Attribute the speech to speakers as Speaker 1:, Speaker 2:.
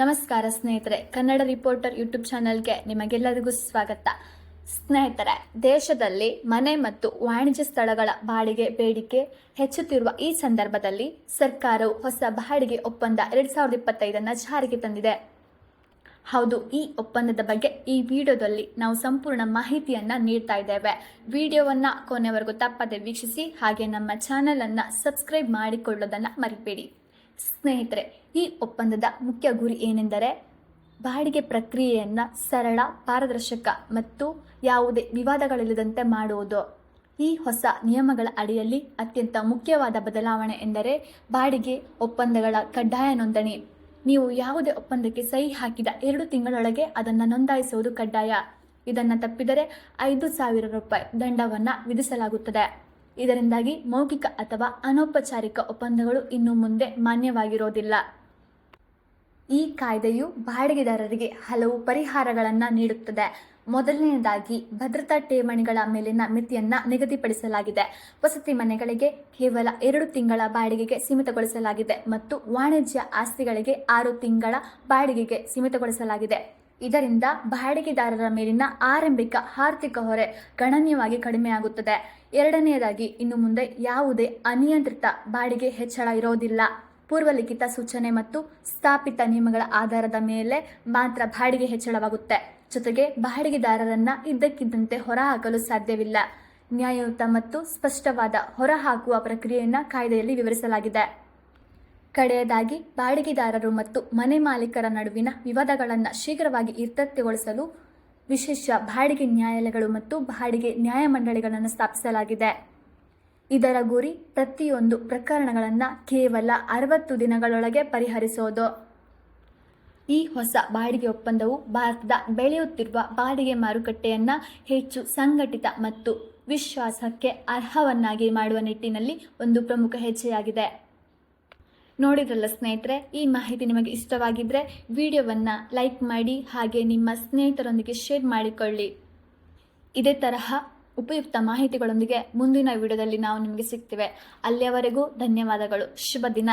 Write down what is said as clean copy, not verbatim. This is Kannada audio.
Speaker 1: ನಮಸ್ಕಾರ ಸ್ನೇಹಿತರೆ, ಕನ್ನಡ ರಿಪೋರ್ಟರ್ ಯೂಟ್ಯೂಬ್ ಚಾನಲ್ಗೆ ನಿಮಗೆಲ್ಲರಿಗೂ ಸ್ವಾಗತ. ಸ್ನೇಹಿತರೆ, ದೇಶದಲ್ಲಿ ಮನೆ ಮತ್ತು ವಾಣಿಜ್ಯ ಸ್ಥಳಗಳ ಬಾಡಿಗೆ ಬೇಡಿಕೆ ಹೆಚ್ಚುತ್ತಿರುವ ಈ ಸಂದರ್ಭದಲ್ಲಿ ಸರ್ಕಾರವು ಹೊಸ ಬಾಡಿಗೆ ಒಪ್ಪಂದ 2025 ಜಾರಿಗೆ ತಂದಿದೆ. ಹೌದು, ಈ ಒಪ್ಪಂದದ ಬಗ್ಗೆ ಈ ವಿಡಿಯೋದಲ್ಲಿ ನಾವು ಸಂಪೂರ್ಣ ಮಾಹಿತಿಯನ್ನ ನೀಡ್ತಾ ಇದ್ದೇವೆ. ವಿಡಿಯೋವನ್ನ ಕೊನೆವರೆಗೂ ತಪ್ಪದೆ ವೀಕ್ಷಿಸಿ, ಹಾಗೆ ನಮ್ಮ ಚಾನೆಲ್ ಅನ್ನ ಸಬ್ಸ್ಕ್ರೈಬ್ ಮಾಡಿಕೊಳ್ಳೋದನ್ನ ಮರಿಬೇಡಿ. ಸ್ನೇಹಿತರೆ, ಈ ಒಪ್ಪಂದದ ಮುಖ್ಯ ಗುರಿ ಏನೆಂದರೆ ಬಾಡಿಗೆ ಪ್ರಕ್ರಿಯೆಯನ್ನು ಸರಳ, ಪಾರದರ್ಶಕ ಮತ್ತು ಯಾವುದೇ ವಿವಾದಗಳಿಲ್ಲದಂತೆ ಮಾಡುವುದು. ಈ ಹೊಸ ನಿಯಮಗಳ ಅಡಿಯಲ್ಲಿ ಅತ್ಯಂತ ಮುಖ್ಯವಾದ ಬದಲಾವಣೆ ಎಂದರೆ ಬಾಡಿಗೆ ಒಪ್ಪಂದಗಳ ಕಡ್ಡಾಯ ನೋಂದಣಿ. ನೀವು ಯಾವುದೇ ಒಪ್ಪಂದಕ್ಕೆ ಸಹಿ ಹಾಕಿದ 2 ತಿಂಗಳೊಳಗೆ ಅದನ್ನು ನೋಂದಾಯಿಸುವುದು ಕಡ್ಡಾಯ. ಇದನ್ನು ತಪ್ಪಿದರೆ 5,000 ರೂಪಾಯಿ ದಂಡವನ್ನು ವಿಧಿಸಲಾಗುತ್ತದೆ. ಇದರಿಂದಾಗಿ ಮೌಖಿಕ ಅಥವಾ ಅನೌಪಚಾರಿಕ ಒಪ್ಪಂದಗಳು ಇನ್ನು ಮುಂದೆ ಮಾನ್ಯವಾಗಿರೋದಿಲ್ಲ. ಈ ಕಾಯ್ದೆಯು ಬಾಡಿಗೆದಾರರಿಗೆ ಹಲವು ಪರಿಹಾರಗಳನ್ನು ನೀಡುತ್ತದೆ. ಮೊದಲನೆಯದಾಗಿ, ಭದ್ರತಾ ಠೇವಣಿಗಳ ಮೇಲಿನ ಮಿತಿಯನ್ನು ನಿಗದಿಪಡಿಸಲಾಗಿದೆ. ವಸತಿ ಮನೆಗಳಿಗೆ ಕೇವಲ 2 ತಿಂಗಳ ಬಾಡಿಗೆಗೆ ಸೀಮಿತಗೊಳಿಸಲಾಗಿದೆ ಮತ್ತು ವಾಣಿಜ್ಯ ಆಸ್ತಿಗಳಿಗೆ 6 ತಿಂಗಳ ಬಾಡಿಗೆಗೆ ಸೀಮಿತಗೊಳಿಸಲಾಗಿದೆ. ಇದರಿಂದ ಬಾಡಿಗೆದಾರರ ಮೇಲಿನ ಆರಂಭಿಕ ಆರ್ಥಿಕ ಹೊರೆ ಗಣನೀಯವಾಗಿ ಕಡಿಮೆಯಾಗುತ್ತದೆ. ಎರಡನೆಯದಾಗಿ, ಇನ್ನು ಮುಂದೆ ಯಾವುದೇ ಅನಿಯಂತ್ರಿತ ಬಾಡಿಗೆ ಹೆಚ್ಚಳ ಇರೋದಿಲ್ಲ. ಪೂರ್ವಲಿಖಿತ ಸೂಚನೆ ಮತ್ತು ಸ್ಥಾಪಿತ ನಿಯಮಗಳ ಆಧಾರದ ಮೇಲೆ ಮಾತ್ರ ಬಾಡಿಗೆ ಹೆಚ್ಚಳವಾಗುತ್ತೆ. ಜೊತೆಗೆ ಬಾಡಿಗೆದಾರರನ್ನ ಇದ್ದಕ್ಕಿದ್ದಂತೆ ಹೊರಹಾಕಲು ಸಾಧ್ಯವಿಲ್ಲ. ನ್ಯಾಯಯುತ ಮತ್ತು ಸ್ಪಷ್ಟವಾದ ಹೊರಹಾಕುವ ಪ್ರಕ್ರಿಯೆಯನ್ನು ಕಾಯ್ದೆಯಲ್ಲಿ ವಿವರಿಸಲಾಗಿದೆ. ಕಡೆಯದಾಗಿ, ಬಾಡಿಗೆದಾರರು ಮತ್ತು ಮನೆ ಮಾಲೀಕರ ನಡುವಿನ ವಿವಾದಗಳನ್ನು ಶೀಘ್ರವಾಗಿ ಇತ್ಯರ್ಥಗೊಳಿಸಲು ವಿಶೇಷ ಬಾಡಿಗೆ ನ್ಯಾಯಾಲಯಗಳು ಮತ್ತು ಬಾಡಿಗೆ ನ್ಯಾಯಮಂಡಳಿಗಳನ್ನು ಸ್ಥಾಪಿಸಲಾಗಿದೆ. ಇದರ ಗುರಿ ಪ್ರತಿಯೊಂದು ಪ್ರಕರಣಗಳನ್ನು ಕೇವಲ 60 ದಿನಗಳೊಳಗೆ ಪರಿಹರಿಸೋದು. ಈ ಹೊಸ ಬಾಡಿಗೆ ಒಪ್ಪಂದವು ಭಾರತದ ಬೆಳೆಯುತ್ತಿರುವ ಬಾಡಿಗೆ ಮಾರುಕಟ್ಟೆಯನ್ನು ಹೆಚ್ಚು ಸಂಘಟಿತ ಮತ್ತು ವಿಶ್ವಾಸಕ್ಕೆ ಅರ್ಹವನ್ನಾಗಿ ಮಾಡುವ ನಿಟ್ಟಿನಲ್ಲಿ ಒಂದು ಪ್ರಮುಖ ಹೆಜ್ಜೆಯಾಗಿದೆ. ನೋಡಿದ್ರಲ್ಲ ಸ್ನೇಹಿತರೆ, ಈ ಮಾಹಿತಿ ನಿಮಗೆ ಇಷ್ಟವಾಗಿದ್ದರೆ ವಿಡಿಯೋವನ್ನು ಲೈಕ್ ಮಾಡಿ, ಹಾಗೆ ನಿಮ್ಮ ಸ್ನೇಹಿತರೊಂದಿಗೆ ಶೇರ್ ಮಾಡಿಕೊಳ್ಳಿ. ಇದೇ ತರಹ ಉಪಯುಕ್ತ ಮಾಹಿತಿಗಳೊಂದಿಗೆ ಮುಂದಿನ ವಿಡಿಯೋದಲ್ಲಿ ನಾವು ನಿಮಗೆ ಸಿಗ್ತೇವೆ. ಅಲ್ಲಿಯವರೆಗೂ ಧನ್ಯವಾದಗಳು. ಶುಭ ದಿನ.